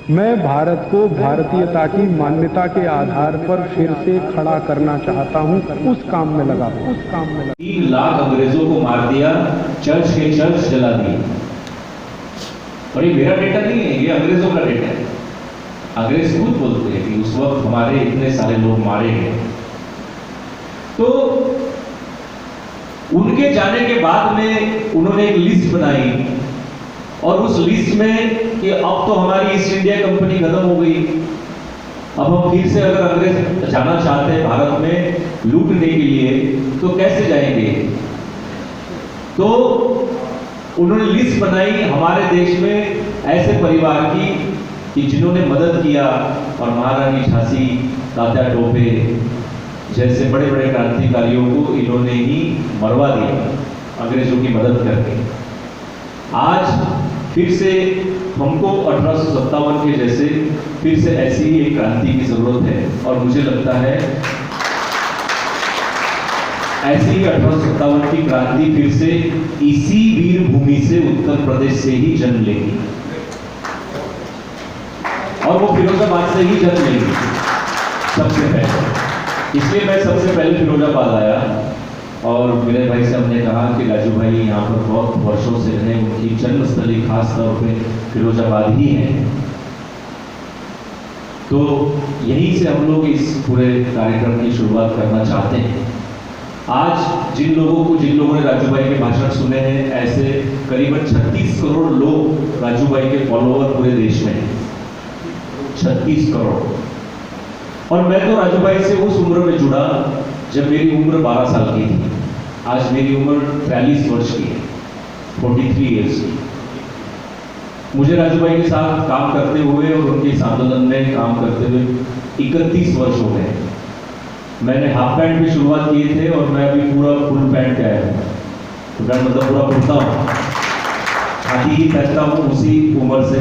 मैं भारत को भारतीयता की मान्यता के आधार पर फिर से खड़ा करना चाहता हूं, उस काम में लगा 3 लाख अंग्रेजों को मार दिया, चर्च के चर्च जला दिए। और ये मेरा डेटा नहीं है, ये अंग्रेजों का डेटा है। अंग्रेज खुद बोलते हैं कि उस वक्त हमारे इतने सारे लोग मारे गए। तो उनके जाने के बाद में उन्होंने एक लिस्ट बनाई और उस लिस्ट में कि अब तो हमारी ईस्ट इंडिया कंपनी खत्म हो गई, अब हम फिर से अगर अंग्रेज जाना चाहते हैं भारत में लूटने के लिए तो कैसे जाएंगे। तो उन्होंने लिस्ट बनाई हमारे देश में ऐसे परिवार की कि जिन्होंने मदद किया, और महारानी झांसी, तात्या टोपे जैसे बड़े बड़े क्रांतिकारियों को इन्होंने ही मरवा दिया अंग्रेजों की मदद करके। आज फिर से हमको 1857 के जैसे फिर से ऐसी ही एक क्रांति की जरूरत है, और मुझे लगता है ऐसी ही 1857 की क्रांति फिर से इसी वीर भूमि से उत्तर प्रदेश से ही जन्म लेगी, और वो फिरोजाबाद से ही जन्म लेगी सबसे पहले। इसलिए मैं सबसे पहले फिरोजाबाद आया, और मेरे भाई से हमने कहा कि राजू भाई यहाँ पर बहुत वर्षों से रहे, उनकी जन्मस्थली खास तौर पे फिरोजाबाद ही है। तो यहीं से हम लोग इस पूरे कार्यक्रम की शुरुआत करना चाहते हैं। आज जिन लोगों ने राजू भाई के भाषण सुने हैं, ऐसे करीबन 36 करोड़ लोग राजू भाई के फॉलोअर पूरे देश में हैं, 36 करोड़। और मैं तो राजू भाई से उस उम्र में जुड़ा जब मेरी उम्र 12 साल की थी। आज मेरी उम्र 43 वर्ष की है, 43 ईयर्स की। मुझे राजू भाई के साथ काम करते हुए और उनके इस आंदोलन में काम करते हुए 31 वर्ष हो गए। मैंने हाफ पैंट भी शुरुआत किए थे, और मैं अभी पूरा फुल पैंट पे आया हूँ। तो मैं मतलब पूरा कुर्ता हूँ, छाती ही पहनता हूँ उसी उम्र से।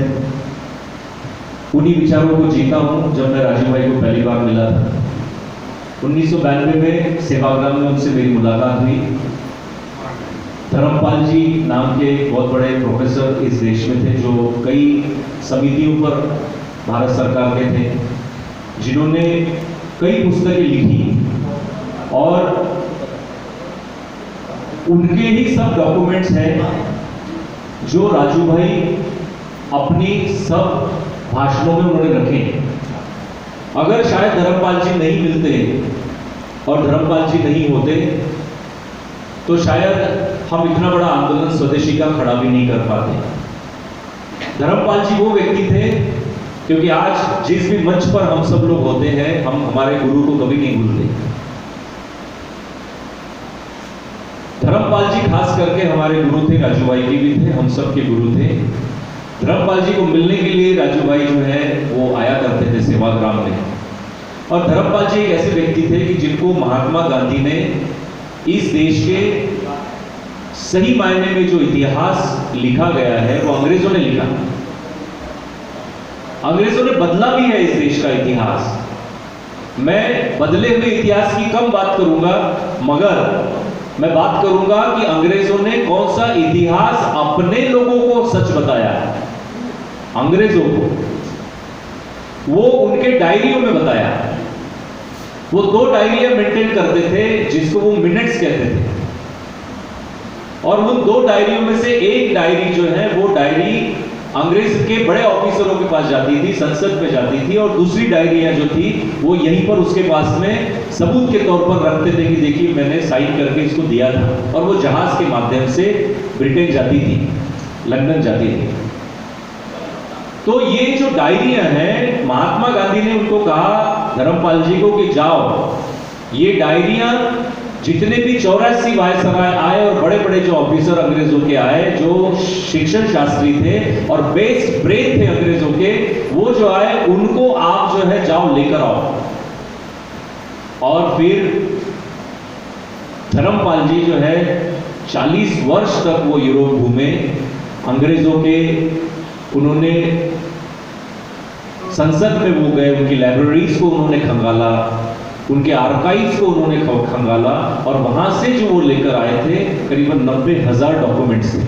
उन्हीं विचारों को जीता हूँ। जब मैं राजू भाई को पहली बार मिला था 1992 में सेवाग्राम में, उनसे मेरी मुलाकात हुई। धर्मपाल जी नाम के बहुत बड़े प्रोफेसर इस देश में थे, जो कई समितियों पर भारत सरकार के थे, जिन्होंने कई पुस्तकें लिखी, और उनके ही सब डॉक्यूमेंट्स हैं जो राजू भाई अपनी सब भाषणों में उन्होंने रखे। अगर शायद धर्मपाल जी नहीं मिलते और धर्मपाल जी नहीं होते तो शायद हम इतना बड़ा आंदोलन स्वदेशी का खड़ा भी नहीं कर पाते। धर्मपाल जी वो व्यक्ति थे, क्योंकि आज जिस भी मंच पर हम सब लोग होते हैं, हम हमारे गुरु को कभी नहीं भूलते। धर्मपाल जी खास करके हमारे गुरु थे, राजू भाई के भी थे, हम सब के गुरु थे। धर्मपाल जी को मिलने के लिए राजू भाई जो है वो आया करते थे सेवाग्राम में। और धर्मपाल जी एक ऐसे व्यक्ति थे कि जिनको महात्मा गांधी ने इस देश के सही मायने में जो इतिहास लिखा गया है वो अंग्रेजों ने लिखा। अंग्रेजों ने बदला भी है इस देश का इतिहास। मैं बदले हुए इतिहास की कम बात करूंगा, मगर मैं बात करूंगा कि अंग्रेजों ने कौन सा इतिहास अपने लोगों को सच बताया। अंग्रेजों को वो उनके डायरियों में बताया। वो 2 डायरियां मेंटेन करते थे, जिसको वो मिनट्स कहते थे। और उन 2 डायरियों में से एक डायरी जो है वो डायरी अंग्रेज के बड़े ऑफिसरों के पास जाती थी, संसद में जाती थी, और दूसरी डायरियां जो थी वो यहीं पर उसके पास में सबूत के तौर पर रखते थे कि देखिए मैंने साइन करके इसको दिया था। और वो जहाज के माध्यम से ब्रिटेन जाती थी, लंदन जाती थी। तो ये जो डायरियां हैं, महात्मा गांधी ने उनको कहा धर्मपाल जी को कि जाओ ये डायरियां जितने भी 84 वायसराय आए और बड़े बड़े जो ऑफिसर अंग्रेजों के आए, जो शिक्षण शास्त्री थे और बेस्ट ब्रेन थे अंग्रेजों के, वो जो आए उनको आप जो है जाओ लेकर आओ। और फिर धर्मपाल जी जो है 40 वर्ष तक वो यूरोप घूमे। अंग्रेजों के उन्होंने संसद में वो गए, उनकी लाइब्रेरीज को उन्होंने खंगाला, उनके आर्काइव्स को उन्होंने खंगाला, और वहां से जो वो लेकर आए थे करीबन 90,000 डॉक्यूमेंट्स थे।